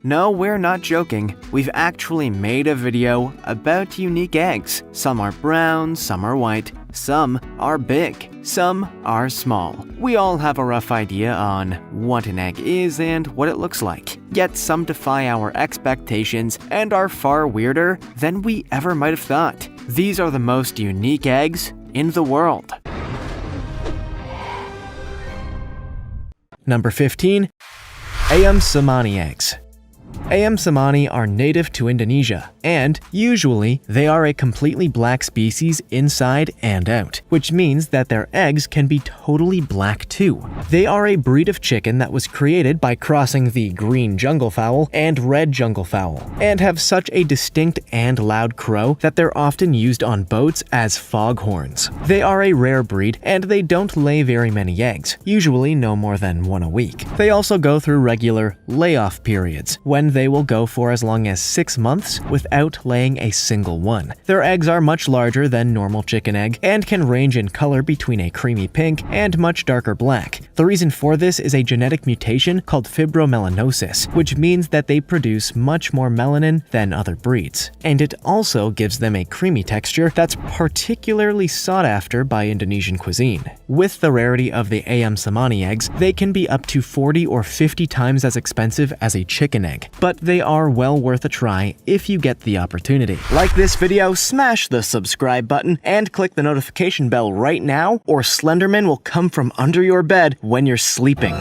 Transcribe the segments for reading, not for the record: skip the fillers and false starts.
No, we're not joking. We've actually made a video about unique eggs. Some are brown, some are white, some are big, some are small. We all have a rough idea on what an egg is and what it looks like. Yet some defy our expectations and are far weirder than we ever might have thought. These are the most unique eggs in the world. Number 15. Ayam cemani eggs. Ayam cemani are native to Indonesia, and usually they are a completely black species inside and out, which means that their eggs can be totally black too. They are a breed of chicken that was created by crossing the green jungle fowl and red jungle fowl, and have such a distinct and loud crow that they're often used on boats as foghorns. They are a rare breed, and they don't lay very many eggs, usually no more than one a week. They also go through regular layoff periods, when they will go for as long as 6 months without laying a single one. Their eggs are much larger than normal chicken egg and can range in color between a creamy pink and much darker black. The reason for this is a genetic mutation called fibromelanosis, which means that they produce much more melanin than other breeds. And it also gives them a creamy texture that's particularly sought after by Indonesian cuisine. With the rarity of the Ayam cemani eggs, they can be up to 40 or 50 times as expensive as a chicken egg, but they are well worth a try if you get the opportunity. Like this video, smash the subscribe button, and click the notification bell right now, or Slenderman will come from under your bed when you're sleeping.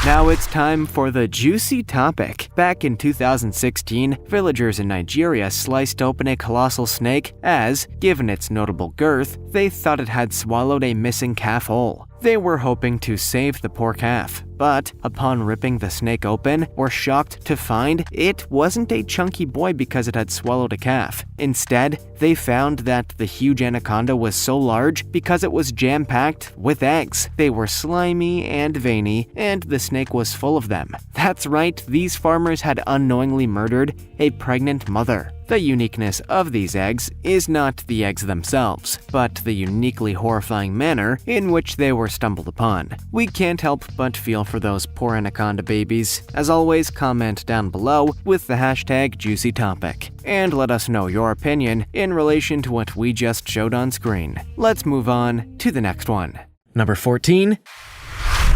Now it's time for the juicy topic. Back in 2016, villagers in Nigeria sliced open a colossal snake as, given its notable girth, they thought it had swallowed a missing calf whole. They were hoping to save the poor calf, but upon ripping the snake open, were shocked to find it wasn't a chunky boy because it had swallowed a calf. Instead, they found that the huge anaconda was so large because it was jam-packed with eggs. They were slimy and veiny, and the snake was full of them. That's right, these farmers had unknowingly murdered a pregnant mother. The uniqueness of these eggs is not the eggs themselves, but the uniquely horrifying manner in which they were stumbled upon. We can't help but feel for those poor anaconda babies. As always, comment down below with the hashtag #JuicyTopic, and let us know your opinion in relation to what we just showed on screen. Let's move on to the next one. Number 14.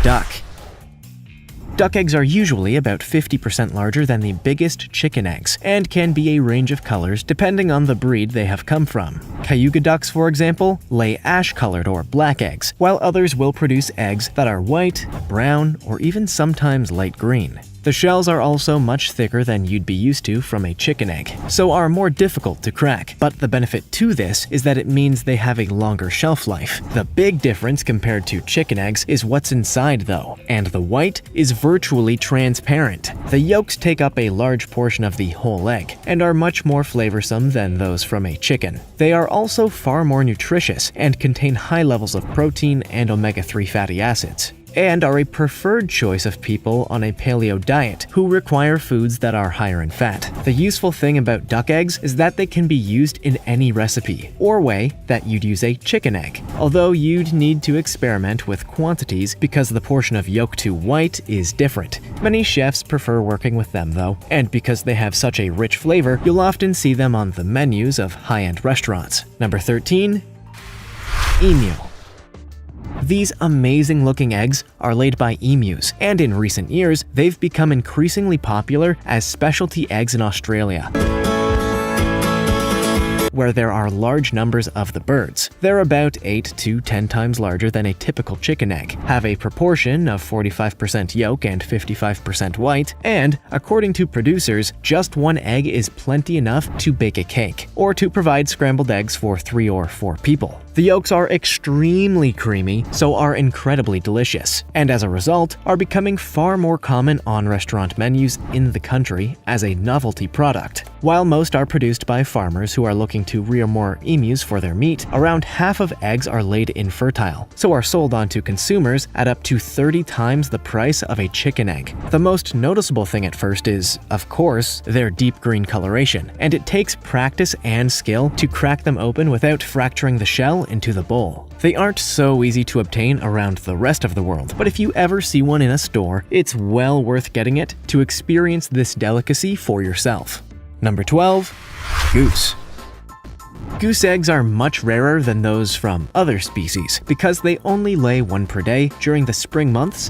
Duck. Duck eggs are usually about 50% larger than the biggest chicken eggs, and can be a range of colors depending on the breed they have come from. Cayuga ducks, for example, lay ash-colored or black eggs, while others will produce eggs that are white, brown, or even sometimes light green. The shells are also much thicker than you'd be used to from a chicken egg, so are more difficult to crack. But the benefit to this is that it means they have a longer shelf life. The big difference compared to chicken eggs is what's inside though, and the white is virtually transparent. The yolks take up a large portion of the whole egg, and are much more flavorsome than those from a chicken. They are also far more nutritious, and contain high levels of protein and omega-3 fatty acids, and are a preferred choice of people on a paleo diet who require foods that are higher in fat. The useful thing about duck eggs is that they can be used in any recipe or way that you'd use a chicken egg, although you'd need to experiment with quantities because the portion of yolk to white is different. Many chefs prefer working with them though, and because they have such a rich flavor, you'll often see them on the menus of high-end restaurants. Number 13. Emu. These amazing-looking eggs are laid by emus, and in recent years, they've become increasingly popular as specialty eggs in Australia, where there are large numbers of the birds. They're about 8 to 10 times larger than a typical chicken egg, have a proportion of 45% yolk and 55% white, and, according to producers, just one egg is plenty enough to bake a cake, or to provide scrambled eggs for 3 or 4 people. The yolks are extremely creamy, so are incredibly delicious, and as a result, are becoming far more common on restaurant menus in the country as a novelty product. While most are produced by farmers who are looking to rear more emus for their meat, around half of eggs are laid infertile, so are sold on to consumers at up to 30 times the price of a chicken egg. The most noticeable thing at first is, of course, their deep green coloration, and it takes practice and skill to crack them open without fracturing the shell into the bowl. They aren't so easy to obtain around the rest of the world, but if you ever see one in a store, it's well worth getting it to experience this delicacy for yourself. Number 12. Goose. Goose eggs are much rarer than those from other species because they only lay one per day during the spring months,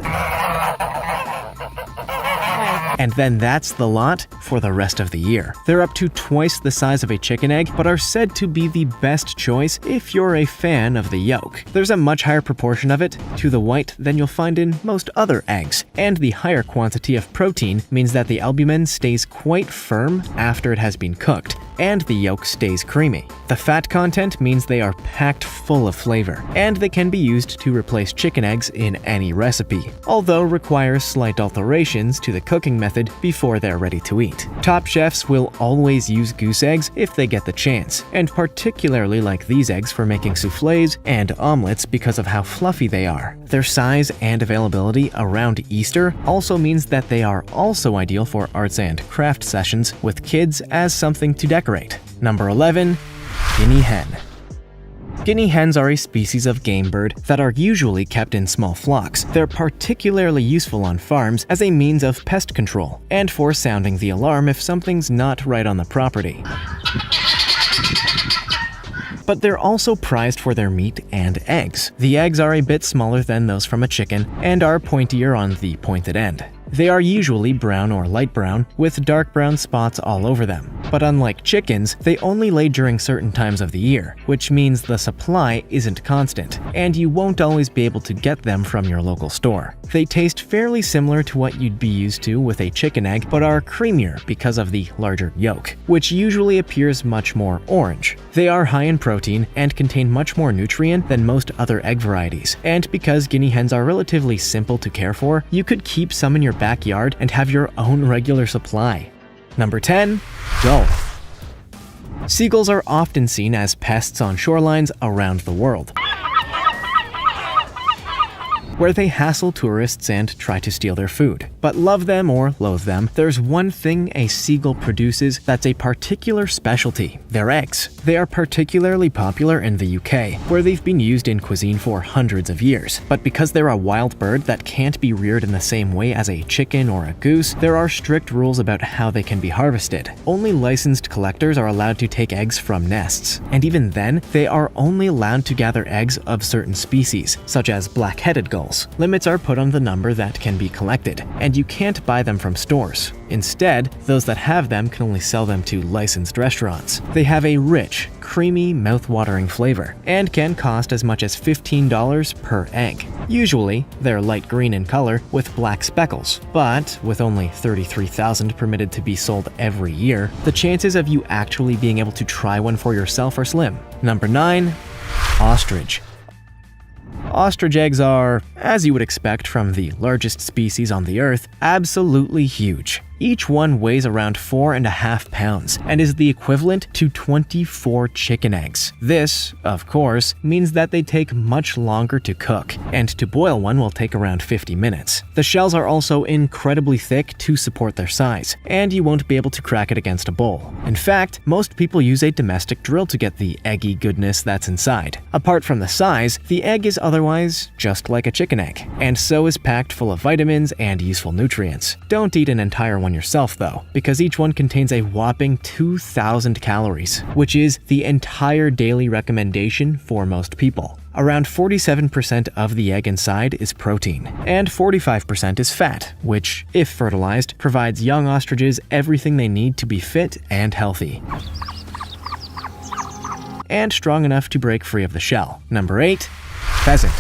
and then that's the lot for the rest of the year. They're up to twice the size of a chicken egg, but are said to be the best choice if you're a fan of the yolk. There's a much higher proportion of it to the white than you'll find in most other eggs, and the higher quantity of protein means that the albumin stays quite firm after it has been cooked, and the yolk stays creamy. The fat content means they are packed full of flavor, and they can be used to replace chicken eggs in any recipe, although requires slight alterations to the cooking method before they're ready to eat. Top chefs will always use goose eggs if they get the chance, and particularly like these eggs for making soufflés and omelets because of how fluffy they are. Their size and availability around Easter also means that they are also ideal for arts and craft sessions with kids as something to decorate. Number 11. Guinea hen. Guinea hens are a species of game bird that are usually kept in small flocks. They're particularly useful on farms as a means of pest control and for sounding the alarm if something's not right on the property. But they're also prized for their meat and eggs. The eggs are a bit smaller than those from a chicken and are pointier on the pointed end. They are usually brown or light brown, with dark brown spots all over them. But unlike chickens, they only lay during certain times of the year, which means the supply isn't constant, and you won't always be able to get them from your local store. They taste fairly similar to what you'd be used to with a chicken egg, but are creamier because of the larger yolk, which usually appears much more orange. They are high in protein and contain much more nutrient than most other egg varieties, and because guinea hens are relatively simple to care for, you could keep some in your backyard and have your own regular supply. Number 10. Gull. Seagulls are often seen as pests on shorelines around the world, where they hassle tourists and try to steal their food. But love them or loathe them, there's one thing a seagull produces that's a particular specialty: their eggs. They are particularly popular in the UK, where they've been used in cuisine for hundreds of years. But because they're a wild bird that can't be reared in the same way as a chicken or a goose, there are strict rules about how they can be harvested. Only licensed collectors are allowed to take eggs from nests, and even then, they are only allowed to gather eggs of certain species, such as black-headed gulls. Limits are put on the number that can be collected, and you can't buy them from stores. Instead, those that have them can only sell them to licensed restaurants. They have a rich, creamy, mouth-watering flavor, and can cost as much as $15 per egg. Usually, they're light green in color with black speckles, but with only 33,000 permitted to be sold every year, the chances of you actually being able to try one for yourself are slim. Number 9. Ostrich. Ostrich eggs are, as you would expect from the largest species on the earth, absolutely huge. Each one weighs around 4.5 pounds and is the equivalent to 24 chicken eggs. This, of course, means that they take much longer to cook, and to boil one will take around 50 minutes. The shells are also incredibly thick to support their size, and you won't be able to crack it against a bowl. In fact, most people use a domestic drill to get the eggy goodness that's inside. Apart from the size, the egg is otherwise just like a chicken egg, and so is packed full of vitamins and useful nutrients. Don't eat an entire one yourself though, because each one contains a whopping 2,000 calories, which is the entire daily recommendation for most people. Around 47% of the egg inside is protein, and 45% is fat, which, if fertilized, provides young ostriches everything they need to be fit and healthy, and strong enough to break free of the shell. Number 8. Pheasant.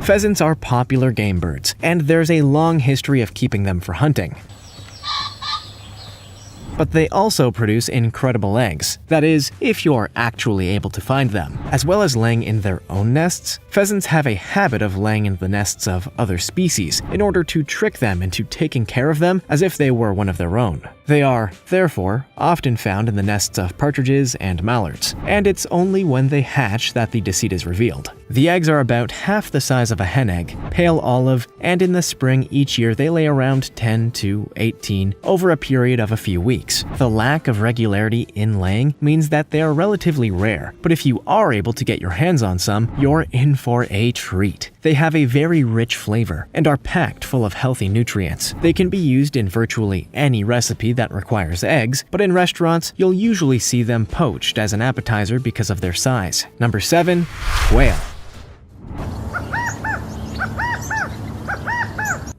Pheasants are popular game birds, and there's a long history of keeping them for hunting. But they also produce incredible eggs. That is, if you're actually able to find them. As well as laying in their own nests, pheasants have a habit of laying in the nests of other species in order to trick them into taking care of them as if they were one of their own. They are, therefore, often found in the nests of partridges and mallards, and it's only when they hatch that the deceit is revealed. The eggs are about half the size of a hen egg, pale olive, and in the spring each year they lay around 10 to 18 over a period of a few weeks. The lack of regularity in laying means that they are relatively rare, but if you are able to get your hands on some, you're in for a treat. They have a very rich flavor and are packed full of healthy nutrients. They can be used in virtually any recipe that requires eggs, but in restaurants, you'll usually see them poached as an appetizer because of their size. Number 7. Quail.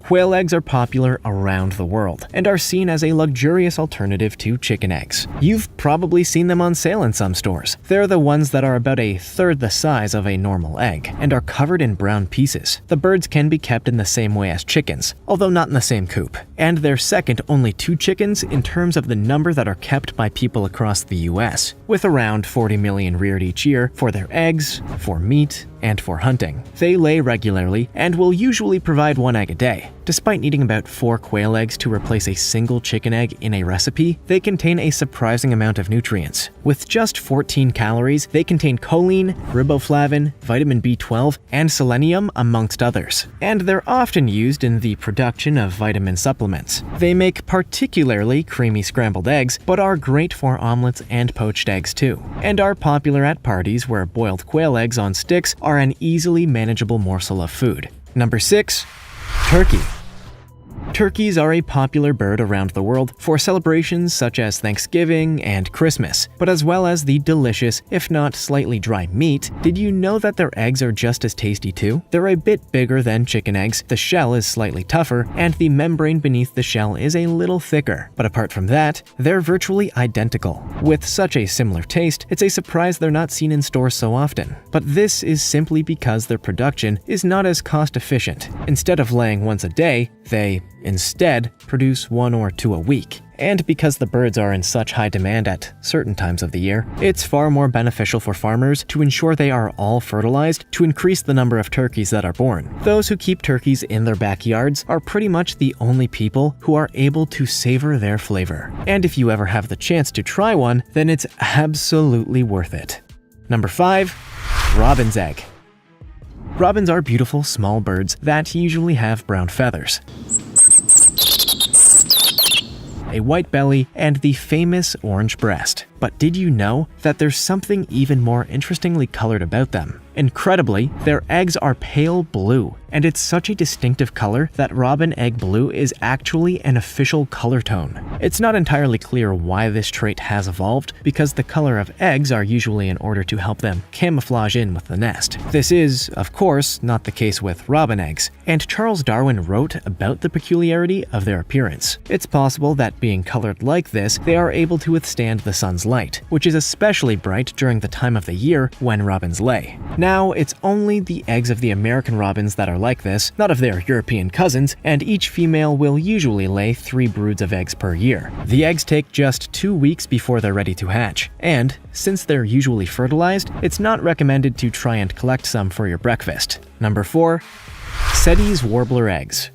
Quail eggs are popular around the world and are seen as a luxurious alternative to chicken eggs. You've probably seen them on sale in some stores. They're the ones that are about a third the size of a normal egg and are covered in brown pieces. The birds can be kept in the same way as chickens, although not in the same coop. And they're second only to chickens in terms of the number that are kept by people across the US, with around 40 million reared each year for their eggs, for meat, and for hunting. They lay regularly and will usually provide 1 egg a day. Despite needing about 4 quail eggs to replace a single chicken egg in a recipe, they contain a surprising amount of nutrients. With just 14 calories, they contain choline, riboflavin, vitamin B12, and selenium, amongst others. And they're often used in the production of vitamin supplements. They make particularly creamy scrambled eggs, but are great for omelets and poached eggs too, and are popular at parties where boiled quail eggs on sticks are an easily manageable morsel of food. Number 6. Turkey. Turkeys are a popular bird around the world for celebrations such as Thanksgiving and Christmas, but as well as the delicious, if not slightly dry meat, did you know that their eggs are just as tasty too? They're a bit bigger than chicken eggs, the shell is slightly tougher, and the membrane beneath the shell is a little thicker. But apart from that, they're virtually identical. With such a similar taste, it's a surprise they're not seen in stores so often. But this is simply because their production is not as cost efficient. Instead of laying once a day, they instead produce 1 or 2 a week. And because the birds are in such high demand at certain times of the year, it's far more beneficial for farmers to ensure they are all fertilized to increase the number of turkeys that are born. Those who keep turkeys in their backyards are pretty much the only people who are able to savor their flavor. And if you ever have the chance to try one, then it's absolutely worth it. Number 5. Robin's egg. Robins are beautiful small birds that usually have brown feathers, a white belly, and the famous orange breast. But did you know that there's something even more interestingly colored about them? Incredibly, their eggs are pale blue, and it's such a distinctive color that robin egg blue is actually an official color tone. It's not entirely clear why this trait has evolved, because the color of eggs are usually in order to help them camouflage in with the nest. This is, of course, not the case with robin eggs, and Charles Darwin wrote about the peculiarity of their appearance. It's possible that being colored like this, they are able to withstand the sun's light, which is especially bright during the time of the year when robins lay. Now, it's only the eggs of the American robins that are like this, not of their European cousins, and each female will usually lay 3 broods of eggs per year. The eggs take just 2 weeks before they're ready to hatch, and since they're usually fertilized, it's not recommended to try and collect some for your breakfast. Number 4. Sedge's warbler eggs.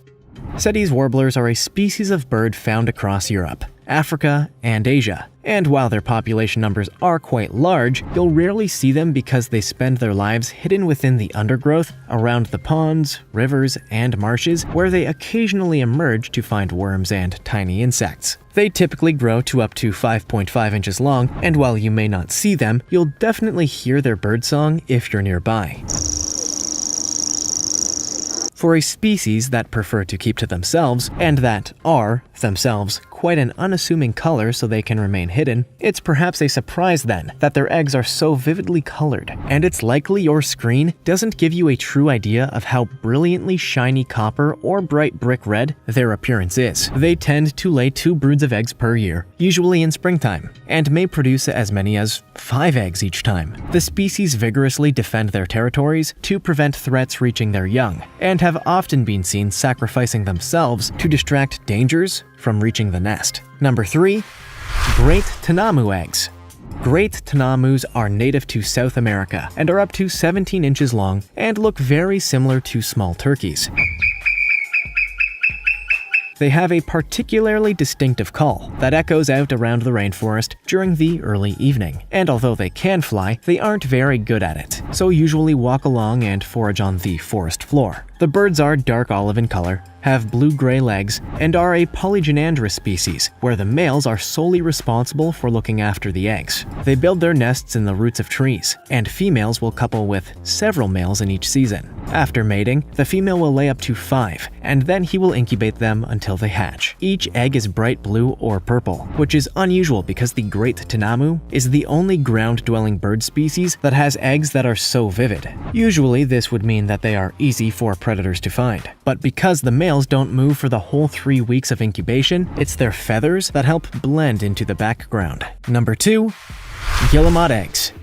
Sedge's warblers are a species of bird found across Europe, Africa, and Asia. And while their population numbers are quite large, you'll rarely see them because they spend their lives hidden within the undergrowth around the ponds, rivers, and marshes, where they occasionally emerge to find worms and tiny insects. They typically grow to up to 5.5 inches long, and while you may not see them, you'll definitely hear their birdsong if you're nearby. For a species that prefer to keep to themselves, and that are, themselves, quite an unassuming color so they can remain hidden, it's perhaps a surprise then that their eggs are so vividly colored, and it's likely your screen doesn't give you a true idea of how brilliantly shiny copper or bright brick red their appearance is. They tend to lay 2 broods of eggs per year, usually in springtime, and may produce as many as 5 eggs each time. The species vigorously defend their territories to prevent threats reaching their young, and have often been seen sacrificing themselves to distract dangers from reaching the nest. Number 3. Great Tenamu eggs. Great Tenamus are native to South America and are up to 17 inches long and look very similar to small turkeys. They have a particularly distinctive call that echoes out around the rainforest during the early evening, and although they can fly, they aren't very good at it, so usually walk along and forage on the forest floor. The birds are dark olive in color, have blue-gray legs, and are a polygynandrous species, where the males are solely responsible for looking after the eggs. They build their nests in the roots of trees, and females will couple with several males in each season. After mating, the female will lay up to 5, and then he will incubate them until they hatch. Each egg is bright blue or purple, which is unusual because the great tinamu is the only ground-dwelling bird species that has eggs that are so vivid. Usually, this would mean that they are easy for predators to find, but because the males don't move for the whole 3 weeks of incubation, it's their feathers that help blend into the background. Number 2. Guillemot eggs.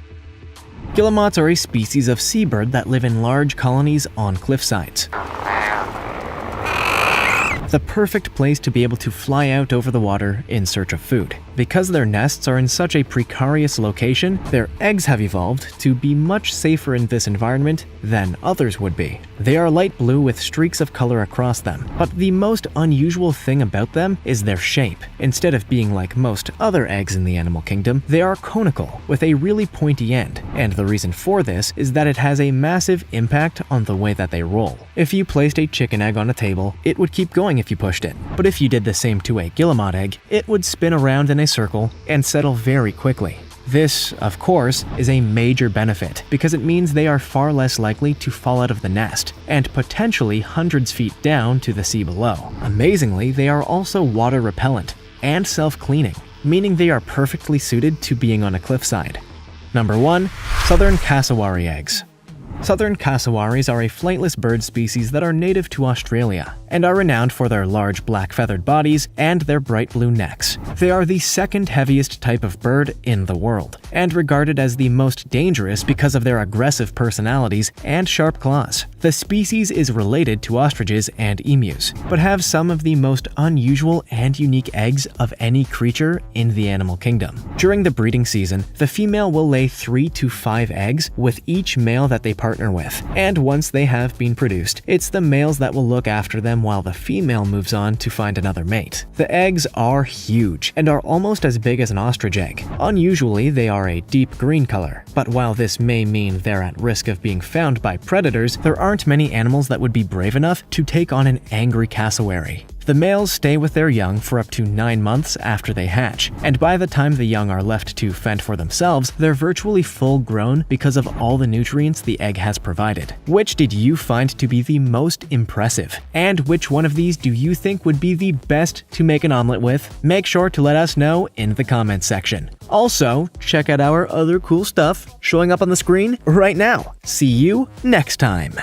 Guillemots are a species of seabird that live in large colonies on cliffsides. The perfect place to be able to fly out over the water in search of food. Because their nests are in such a precarious location, their eggs have evolved to be much safer in this environment than others would be. They are light blue with streaks of color across them, but the most unusual thing about them is their shape. Instead of being like most other eggs in the animal kingdom, they are conical with a really pointy end, and the reason for this is that it has a massive impact on the way that they roll. If you placed a chicken egg on a table, it would keep going if you pushed it, but if you did the same to a guillemot egg, it would spin around in a circle and settle very quickly. This, of course, is a major benefit because it means they are far less likely to fall out of the nest and potentially hundreds feet down to the sea below. Amazingly, they are also water repellent and self-cleaning, meaning they are perfectly suited to being on a cliffside. Number 1. Southern cassowary eggs. Southern cassowaries are a flightless bird species that are native to Australia and are renowned for their large black feathered bodies and their bright blue necks. They are the second heaviest type of bird in the world and regarded as the most dangerous because of their aggressive personalities and sharp claws. The species is related to ostriches and emus, but have some of the most unusual and unique eggs of any creature in the animal kingdom. During the breeding season, the female will lay 3 to 5 eggs with each male that they partner with, and once they have been produced, it's the males that will look after them while the female moves on to find another mate. The eggs are huge and are almost as big as an ostrich egg. Unusually, they are a deep green color, but while this may mean they're at risk of being found by predators, there aren't many animals that would be brave enough to take on an angry cassowary. The males stay with their young for up to 9 months after they hatch, and by the time the young are left to fend for themselves, they're virtually full grown because of all the nutrients the egg has provided. Which did you find to be the most impressive? And which one of these do you think would be the best to make an omelet with? Make sure to let us know in the comments section. Also, check out our other cool stuff showing up on the screen right now. See you next time!